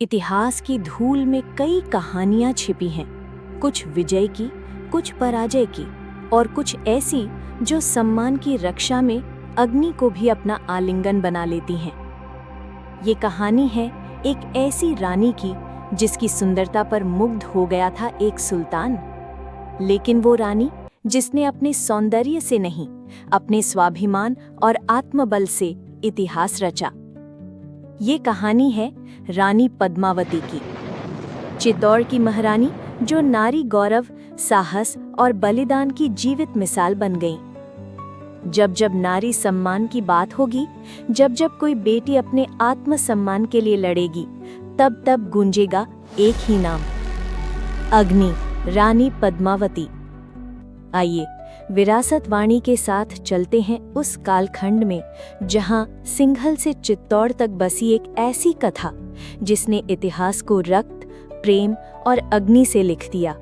इतिहास की धूल में कई कहानियां छिपी हैं, कुछ विजय की, कुछ पराजय की और कुछ ऐसी जो सम्मान की रक्षा में अग्नि को भी अपना आलिंगन बना लेती हैं। ये कहानी है एक ऐसी रानी की जिसकी सुंदरता पर मुग्ध हो गया था एक सुल्तान। लेकिन वो रानी जिसने अपने सौंदर्य से नहीं, अपने स्वाभिमान और आत्मबल से इतिहास रचा। ये कहानी है रानी पद्मावती की, चित्तौड़ की महारानी जो नारी गौरव, साहस और बलिदान की जीवित मिसाल बन गईं। जब जब नारी सम्मान की बात होगी, जब जब कोई बेटी अपने आत्मसम्मान के लिए लड़ेगी, तब तब गूंजेगा एक ही नाम, अग्नि, रानी पद्मावती। आइए विरासत वाणी के साथ चलते हैं उस कालखंड में जहां सिंघल से चित्तौड़ तक बसी एक ऐसी कथा जिसने इतिहास को रक्त, प्रेम और अग्नि से लिख दिया।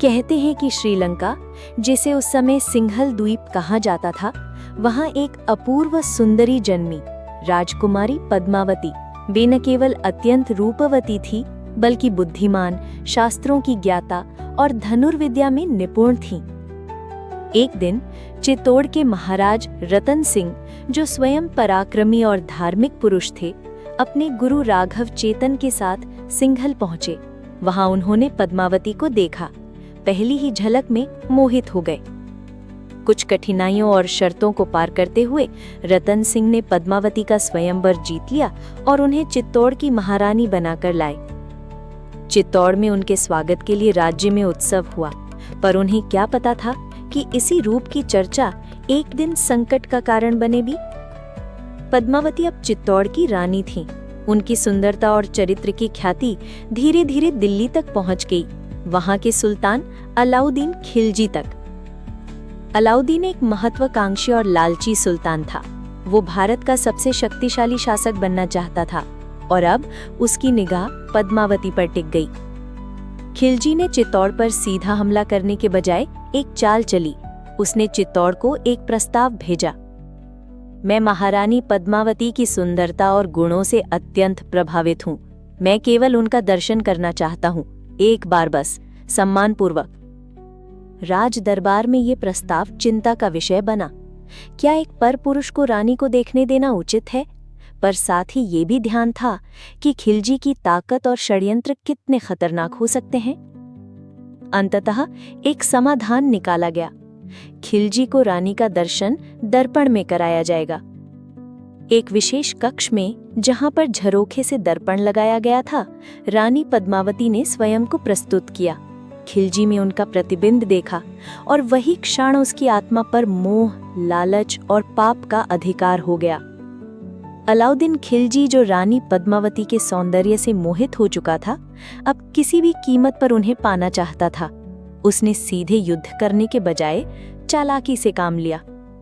कहते हैं कि श्रीलंका, जिसे उस समय सिंघल द्वीप कहा जाता था, वहां एक अपूर्व सुंदरी जन्मी, राजकुमारी पद्मावती। वे न केवल अत्यंत रूपवती थी, बल्कि बुद्धिमान, शास्त्रों की ज्ञाता और धनुर्विद्या में निपुण थीं। एक दिन चित्तौड़ के महाराज रतन सिंह, जो स्वयं पराक्रमी और धार्मिक पुरुष थे, अपने गुरु राघव चेतन के साथ सिंघल पहुंचे। वहां उन्होंने पद्मावती को देखा। पहली ही झलक में मोहित हो गए। कुछ कठिनाइयों और शर्तों को पार करते हुए रतन सिंह ने पद्मावती का स्वयंवर जीत लिया और उन्हें चित्तौड़ की महारानी बनाकर लाए। चित्तौड़ में उनके स्वागत के लिए राज्य में उत्सव हुआ, पर उन्हें क्या पता था कि इसी रूप की चर्चा एक दिन संकट का कारण बने भी। पद्मावती अब चित्तौड़ की रानी थीं। उनकी सुंदरता और चरित्र की ख्याति धीरे धीरे दिल्ली तक पहुंच गई, वहां के सुल्तान अलाउद्दीन खिलजी तक। अलाउद्दीन एक महत्वाकांक्षी और लालची सुल्तान था। वो भारत का सबसे शक्तिशाली शासक बनना चाहता था और अब उसकी निगाह पद्मावती पर टिक गई। खिलजी ने चित्तौड़ पर सीधा हमला करने के बजाय एक चाल चली। उसने चित्तौड़ को एक प्रस्ताव भेजा। मैं महारानी पद्मावती की सुंदरता और गुणों से अत्यंत प्रभावित हूँ। मैं केवल उनका दर्शन करना चाहता हूँ, एक बार बस, सम्मानपूर्वक। राज दरबार में ये प्रस्ताव चिंता का विषय बना। क्या एक परपुरुष को रानी को देखने देना उचित है? पर साथ ही ये भी ध्यान था कि खिलजी की ताकत और षड्यंत्र कितने खतरनाक हो सकते हैं। अंततः एक समाधान निकाला गया। खिलजी को रानी का दर्शन दर्पण में कराया जाएगा। एक विशेष कक्ष में, जहां पर झरोखे से दर्पण लगाया गया था, रानी पद्मावती ने स्वयं को प्रस्तुत किया। खिलजी में उनका प्रतिबिंब देखा और वही क्षण उसकी आत्मा पर मोह, लालच और पाप का अधिकार हो गया। अलाउद्दीन खिलजी, जो रानी पद्मावती के सौंदर्य से मोहित हो चुका था, अब किसी भी कीमत पर उन्हें पाना चाहता था। उसने सीधे युद्ध करने के बजाय चालाकी से काम लिया।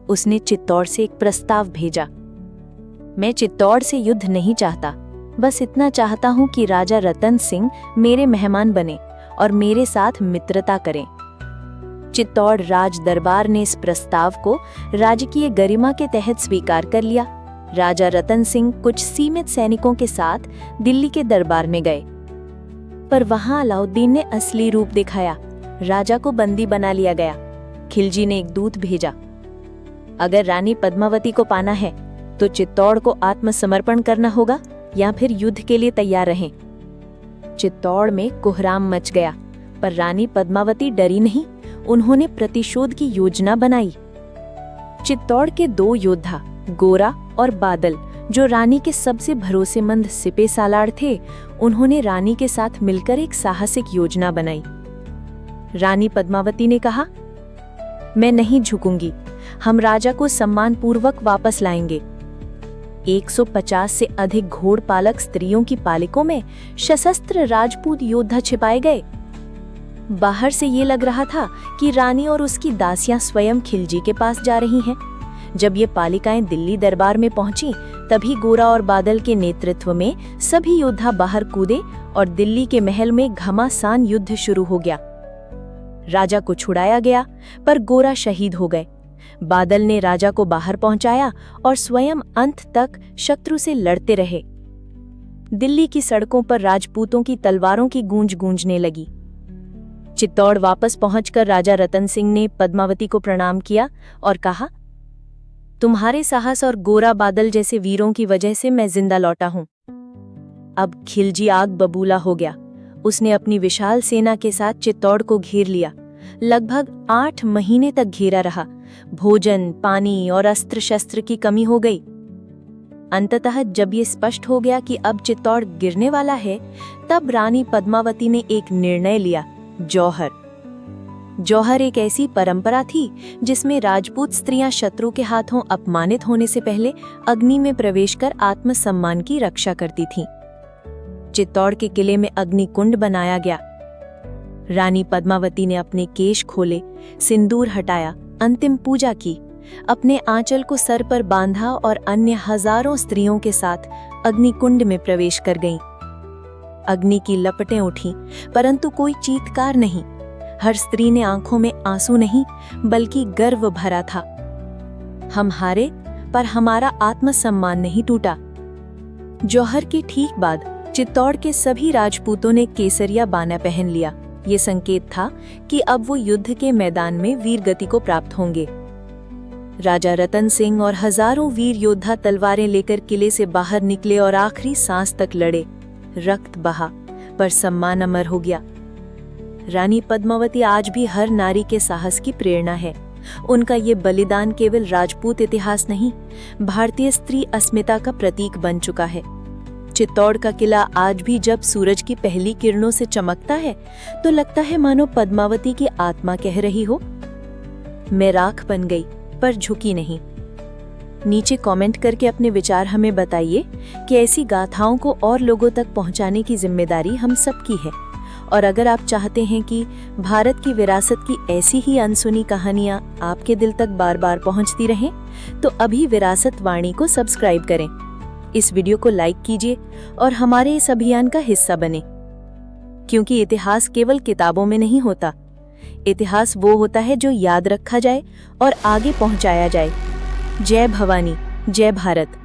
उसने चित्तौड़ से एक प्रस्ताव भेजा। मैं चित्तौड़ से युद्ध नहीं चाहता, बस इतना चाहता हूं कि राजा रतन सिंह मेरे मेहमान बने और मेरे साथ मित्रता करें। चित्तौड़ राज दरबार ने इस प्रस्ताव को राजकीय गरिमा के तहत स्वीकार कर लिया। राजा रतन सिंह कुछ सीमित सैनिकों के साथ दिल्ली के दरबार में गए, पर वहां अलाउद्दीन ने असली रूप दिखाया। राजा को बंदी बना लिया गया। खिलजी ने एक दूत भेजा। अगर रानी पद्मावती को पाना है तो चित्तौड़ को आत्मसमर्पण करना होगा या फिर युद्ध के लिए तैयार रहें। चित्तौड़ में कोहराम मच गया, पर रानी पद्मावती डरी नहीं। उन्होंने प्रतिशोध की योजना बनाई। चित्तौड़ के दो योद्धा, गोरा और बादल, जो रानी के सबसे भरोसेमंद सिपे सालार थे, उन्होंने रानी के साथ मिलकर एक साहसिक योजना बनाई। रानी पद्मावती ने कहा, मैं नहीं झुकूंगी, हम राजा को सम्मानपूर्वक वापस लाएंगे। 150 से अधिक घोड़पालक स्त्रियों की पालिकों में सशस्त्र राजपूत योद्धा छिपाए गए। बाहर से ये लग रहा था कि रानी और उसकी दासियां स्वयं खिलजी के पास जा रही हैं। जब ये पालिकाएं दिल्ली दरबार में पहुंची, तभी गोरा और बादल के नेतृत्व में सभी योद्धा बाहर कूदे और दिल्ली के महल में घमासान युद्ध शुरू हो गया। राजा को छुड़ाया गया, पर गोरा शहीद हो गए। बादल ने राजा को बाहर पहुंचाया और स्वयं अंत तक शत्रु से लड़ते रहे। दिल्ली की सड़कों पर राजपूतों की तलवारों की गूंज गूंजने लगी। चित्तौड़ वापस पहुंचकर राजा रतन सिंह ने पद्मावती को प्रणाम किया और कहा, तुम्हारे साहस और गोरा बादल जैसे वीरों की वजह से मैं जिंदा लौटा हूं। अब खिलजी आग बबूला हो गया। उसने अपनी विशाल सेना के साथ चित्तौड़ को घेर लिया। लगभग 8 महीने तक घेरा रहा। भोजन, पानी और अस्त्र शस्त्र की कमी हो गई। अंततः जब ये स्पष्ट हो गया कि अब चित्तौड़ गिरने वाला है, तब रानी पद्मावती ने एक निर्णय लिया, जौहर। जौहर एक ऐसी परंपरा थी जिसमें राजपूत स्त्रियां शत्रु के हाथों अपमानित होने से पहले अग्नि में प्रवेश कर आत्मसम्मान की रक्षा करती थीं। चित्तौड़ के किले में अग्नि कुंड बनाया गया। रानी पद्मावती ने अपने केश खोले, सिंदूर हटाया, अंतिम पूजा की, अपने आंचल को सर पर बांधा और अन्य हजारों स्त्रियों के साथ अग्निकुंड में प्रवेश कर गईं। अग्नि की लपटें उठीं, परंतु कोई चीत्कार नहीं। हर स्त्री ने आंखों में आंसू नहीं, बल्कि गर्व भरा था। हम हारे, पर हमारा आत्मसम्मान नहीं टूटा। जौहर के ठीक बाद चित्तौड़ के सभी राजपूतों ने केसरिया बाना पहन लिया। ये संकेत था कि अब वो युद्ध के मैदान में वीर गति को प्राप्त होंगे। राजा रतन सिंह और हजारों वीर योद्धा तलवारें लेकर किले से बाहर निकले और आखिरी सांस तक लड़े। रक्त बहा, पर सम्मान अमर हो गया। रानी पद्मावती आज भी हर नारी के साहस की प्रेरणा है। उनका ये बलिदान केवल राजपूत इतिहास नहीं, भारतीय स्त्री अस्मिता का प्रतीक बन चुका है। चित्तौड़ का किला आज भी जब सूरज की पहली किरणों से चमकता है, तो लगता है मानो पद्मावती की आत्मा कह रही हो, मैं राख बन गई पर झुकी नहीं। नीचे कमेंट करके अपने विचार हमें बताइए कि ऐसी गाथाओं को और लोगों तक पहुंचाने की जिम्मेदारी हम सबकी है। और अगर आप चाहते हैं कि भारत की विरासत की ऐसी ही अनसुनी कहानियां आपके दिल तक बार बार पहुंचती रहें, तो अभी विरासत वाणी को सब्सक्राइब करें। इस वीडियो को लाइक कीजिए और हमारे इस अभियान का हिस्सा बने, क्योंकि इतिहास केवल किताबों में नहीं होता। इतिहास वो होता है जो याद रखा जाए और आगे पहुंचाया जाए। जय भवानी, जय भारत।